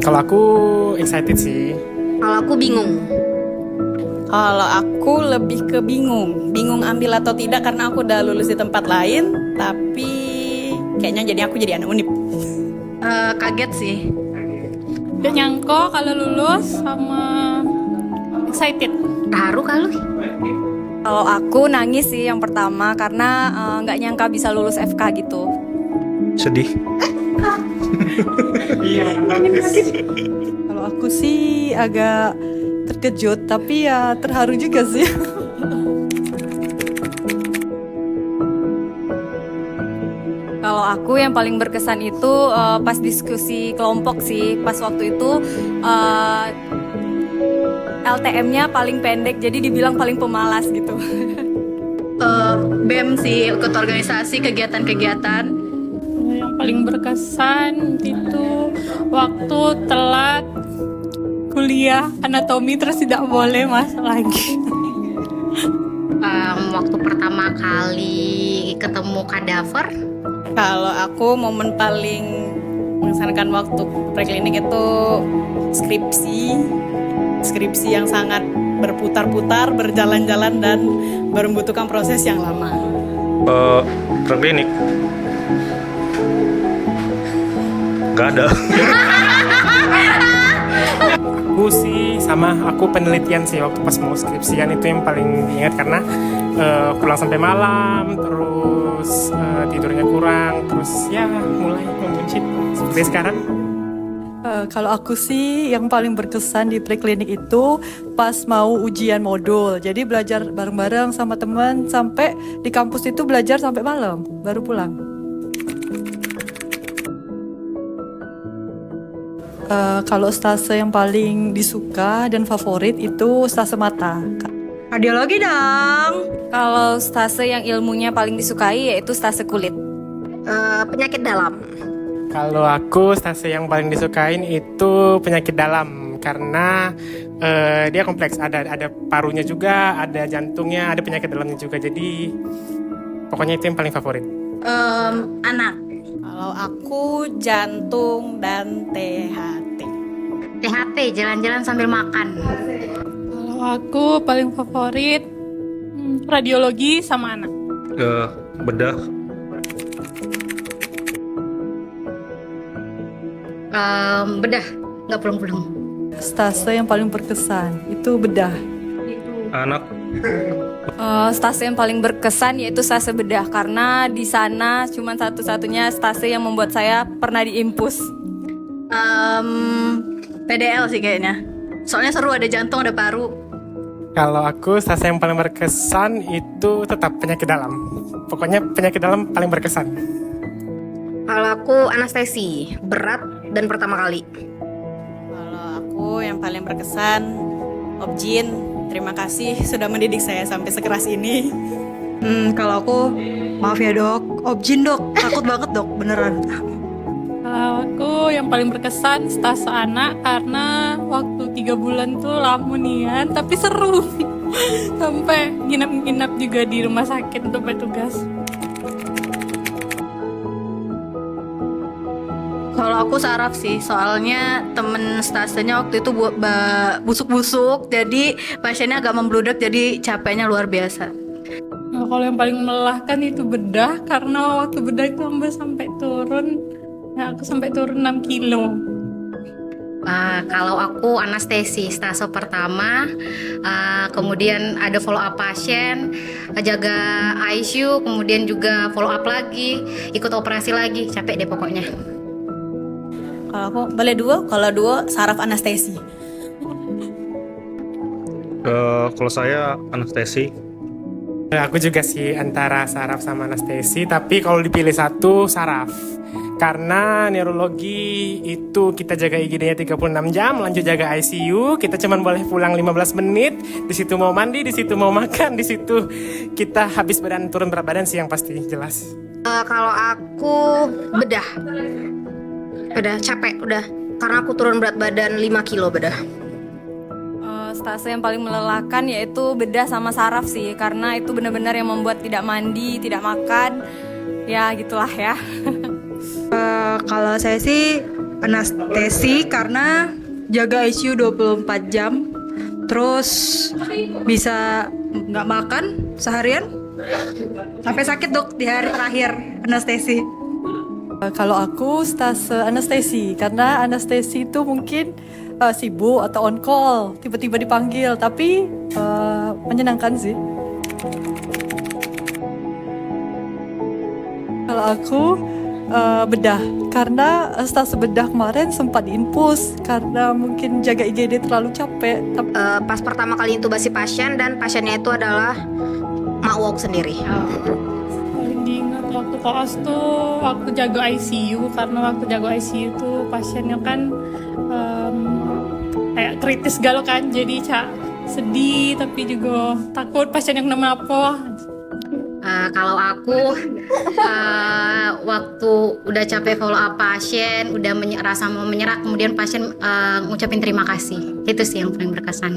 Kalau aku excited sih. Kalau aku bingung. Kalau aku lebih ke bingung ambil atau tidak karena aku udah lulus di tempat lain, tapi kayaknya aku jadi anak Unip. Kaget sih. Gak nyangka kalau lulus sama excited. Terharu kali. Kalau aku nangis sih yang pertama karena nggak nyangka bisa lulus FK gitu. Sedih. Kalau aku sih agak terkejut, tapi ya terharu juga sih. Kalau aku yang paling berkesan itu pas diskusi kelompok sih. Pas waktu itu LTM-nya paling pendek, jadi dibilang paling pemalas gitu. BEM sih, ikut organisasi kegiatan-kegiatan. Yang paling berkesan itu waktu telat kuliah anatomi terus tidak boleh masuk lagi. Waktu pertama kali ketemu kadaver. Kalau aku momen paling mengesankan waktu preklinik itu skripsi yang sangat berputar-putar, berjalan-jalan dan membutuhkan proses yang lama. Preklinik nggak ada. Aku sih aku penelitian sih waktu pas mau skripsian itu yang paling diingat karena pulang sampai malam, terus tidurnya kurang, terus ya mulai membuncit seperti sekarang. Kalau aku sih yang paling berkesan di preklinik itu pas mau ujian modul. Jadi belajar bareng-bareng sama teman sampai di kampus itu belajar sampai malam, baru pulang. Kalau stase yang paling disuka dan favorit itu stase mata. Radiologi dong. Kalau stase yang ilmunya paling disukai yaitu stase kulit. Penyakit dalam. Kalau aku stase yang paling disukain itu penyakit dalam karena dia kompleks, ada parunya juga, ada jantungnya, ada penyakit dalamnya juga. Jadi pokoknya itu yang paling favorit. Anak. Kalau aku jantung dan THT. THT, jalan-jalan sambil makan. Kalau aku paling favorit radiologi sama anak. Bedah. Bedah, nggak pulang-pulang. Stase yang paling berkesan itu bedah. Anak. Stase yang paling berkesan yaitu stase bedah karena di sana cuma satu-satunya stase yang membuat saya pernah diimpus. PDL sih kayaknya. Soalnya seru, ada jantung, ada paru. Kalau aku stase yang paling berkesan itu tetap penyakit dalam. Pokoknya penyakit dalam paling berkesan. Kalau aku anestesi, berat dan pertama kali. Kalau aku yang paling berkesan Objin. Terima kasih sudah mendidik saya sampai sekeras ini. Kalau aku, maaf ya dok, Objin dok, takut banget dok, beneran. Kalau aku yang paling berkesan stase anak karena waktu 3 bulan tuh lamunian tapi seru. Sampai nginep-nginep juga di rumah sakit untuk bertugas. Kalau aku saraf sih, soalnya temen stasenya waktu itu busuk-busuk, jadi pasiennya agak membludak, jadi capeknya luar biasa. Nah, kalau yang paling melelahkan itu bedah karena waktu bedah itu sampai turun, ya aku sampai turun 6 kilo. Kalau aku anestesi stase pertama, kemudian ada follow up pasien, jaga ICU, kemudian juga follow up lagi, ikut operasi lagi, capek deh pokoknya. Kalau aku boleh kalau duo saraf anestesi. Kalau saya anestesi. Aku juga sih antara saraf sama anestesi, tapi kalau dipilih satu saraf. Karena neurologi itu kita jaga IGD-nya 36 jam, lanjut jaga ICU, kita cuma boleh pulang 15 menit, di situ mau mandi, di situ mau makan, di situ kita habis turun berat badan sih yang pasti jelas. Kalau aku bedah capek udah, karena aku turun berat badan 5 kilo bedah. Stase yang paling melelahkan yaitu bedah sama saraf sih karena itu benar-benar yang membuat tidak mandi, tidak makan, ya gitulah ya. Kalau saya sih anestesi karena jaga ICU 24 jam. Terus bisa nggak makan seharian sampai sakit dok di hari terakhir anestesi. Kalau aku stase anestesi, karena anestesi itu mungkin sibuk atau on call, tiba-tiba dipanggil, tapi menyenangkan sih. Kalau aku bedah, karena stase bedah kemarin sempat diinfus karena mungkin jaga IGD terlalu capek. Pas pertama kali intubasi pasien dan pasiennya itu adalah Mak Wok sendiri. Paling diingat waktu koas tuh waktu jaga ICU, karena waktu jaga ICU tuh pasiennya kan kayak kritis galau kan, jadi sedih tapi juga takut pasien yang kenapa. Kalau aku waktu udah capek follow up pasien, udah rasa mau menyerah, kemudian pasien ngucapin terima kasih. Itu sih yang paling berkesan.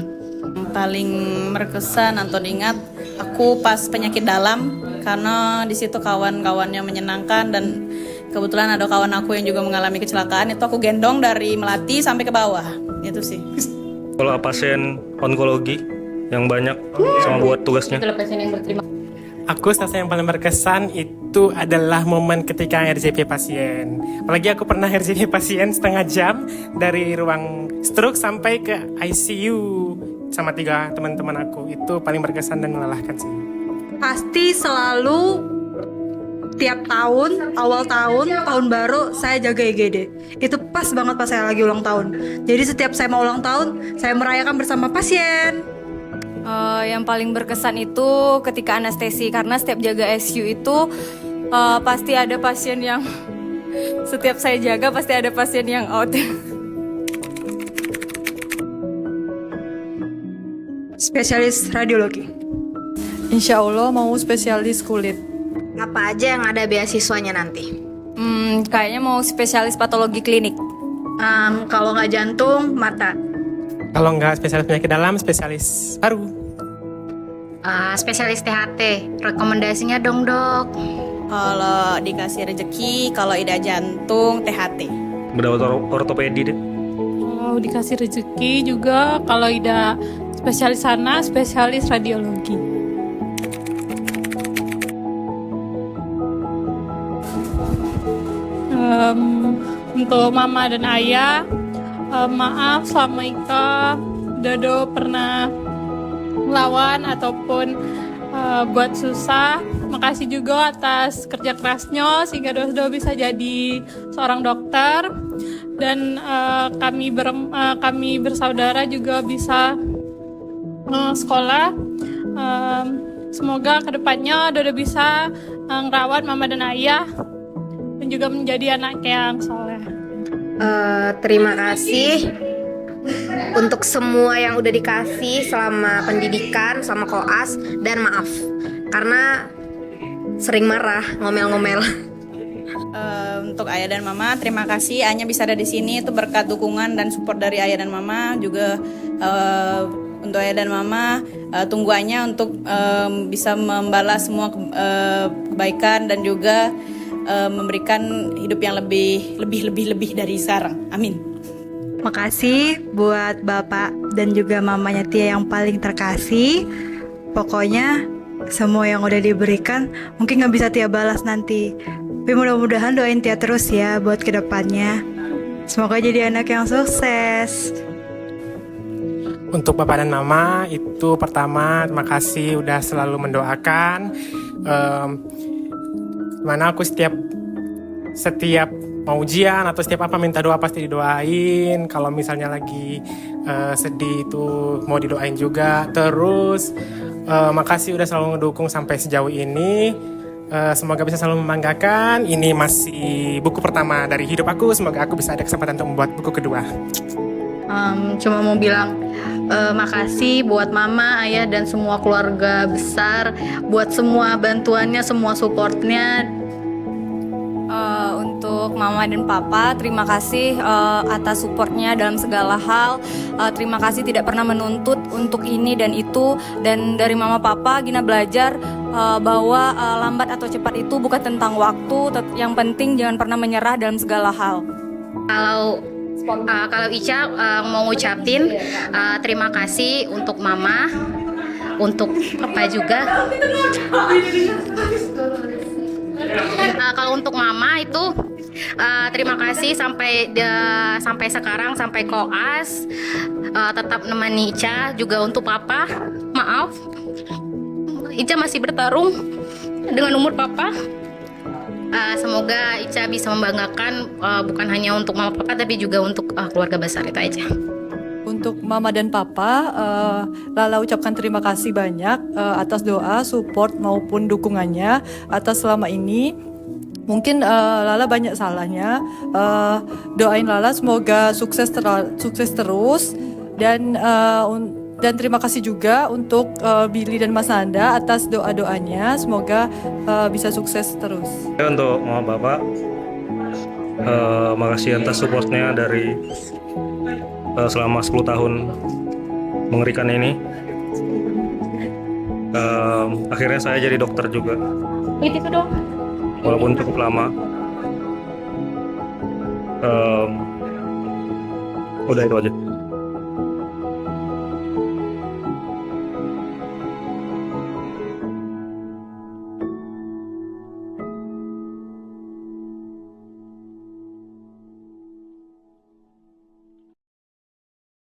Yang paling berkesan atau diingat aku pas penyakit dalam, karena di situ kawan-kawannya menyenangkan dan kebetulan ada kawan aku yang juga mengalami kecelakaan, itu aku gendong dari Melati sampai ke bawah. Itu sih. Kalau pasien onkologi yang banyak sama buat tugasnya. Itulah pasien yang berterima. Aku stase yang paling berkesan itu adalah momen ketika RJP pasien. Apalagi aku pernah RJP pasien setengah jam dari ruang stroke sampai ke ICU sama 3 teman-teman aku. Itu paling berkesan dan melelahkan sih. Pasti selalu tiap tahun, awal tahun baru saya jaga IGD. Itu pas banget pas saya lagi ulang tahun. Jadi setiap saya mau ulang tahun, saya merayakan bersama pasien. Yang paling berkesan itu ketika anestesi, karena setiap jaga ICU itu pasti ada pasien yang setiap saya jaga pasti ada pasien yang out. Spesialis radiologi. Insya Allah mau spesialis kulit. Apa aja yang ada beasiswanya nanti? Kayaknya mau spesialis patologi klinik. Kalau nggak jantung, mata. Kalau nggak spesialis penyakit dalam, spesialis paru. Spesialis THT, rekomendasinya dong dok. Kalau dikasih rezeki, kalau ida jantung, THT. Bedah ortopedi deh. Kalau dikasih rezeki juga, kalau tidak spesialis sana, spesialis radiologi. Untuk mama dan ayah, maaf selama Ika Dodo pernah melawan ataupun buat susah. Makasih juga atas kerja kerasnya sehingga Dodo bisa jadi seorang dokter, dan kami bersaudara juga bisa sekolah. Semoga kedepannya Dodo bisa ngerawat mama dan ayah dan juga menjadi anak yang soleh. Terima kasih untuk semua yang udah dikasih selama pendidikan, selama koas, dan maaf karena sering marah, ngomel-ngomel. Untuk ayah dan mama, terima kasih Anya bisa ada di sini, itu berkat dukungan dan support dari ayah dan mama. Juga untuk ayah dan mama, tunggu Anya untuk bisa membalas semua kebaikan dan juga memberikan hidup yang lebih dari sekarang. Amin. Makasih buat bapak dan juga mamanya Tia yang paling terkasih. Pokoknya semua yang udah diberikan mungkin gak bisa Tia balas nanti, tapi mudah-mudahan doain Tia terus ya buat kedepannya. Semoga jadi anak yang sukses. Untuk bapak dan mama, itu pertama terima kasih udah selalu mendoakan. Mana aku setiap mau ujian atau setiap apa minta doa pasti didoain. Kalau misalnya lagi sedih itu mau didoain juga. Terus makasih udah selalu ngedukung sampai sejauh ini. Semoga bisa selalu membanggakan. Ini masih buku pertama dari hidup aku. Semoga aku bisa ada kesempatan untuk membuat buku kedua. Cuma mau bilang makasih buat mama, ayah, dan semua keluarga besar, buat semua bantuannya, semua supportnya. Untuk mama dan papa, terima kasih atas supportnya dalam segala hal. Terima kasih tidak pernah menuntut untuk ini dan itu. Dan dari mama papa, Gina belajar bahwa lambat atau cepat itu bukan tentang waktu. Yang penting jangan pernah menyerah dalam segala hal. Kalau Ica mau ngucapin terima kasih untuk Mama, untuk Papa juga. Kalau untuk Mama itu terima kasih sampai sekarang, sampai koas tetap nemani Ica. Juga untuk Papa, maaf Ica masih bertarung dengan umur Papa. Semoga Ica bisa membanggakan bukan hanya untuk Mama Papa tapi juga untuk keluarga besar, itu aja. Untuk Mama dan Papa, Lala ucapkan terima kasih banyak atas doa, support maupun dukungannya atas selama ini. Mungkin Lala banyak salahnya. Doain Lala semoga sukses terus dan terima kasih juga untuk Billy dan Mas Nanda atas doa-doanya. Semoga bisa sukses terus. Untuk Mama Bapak, makasih atas supportnya dari selama 10 tahun mengerikan ini. Akhirnya saya jadi dokter juga, Itu dong. walaupun cukup lama. Udah itu aja.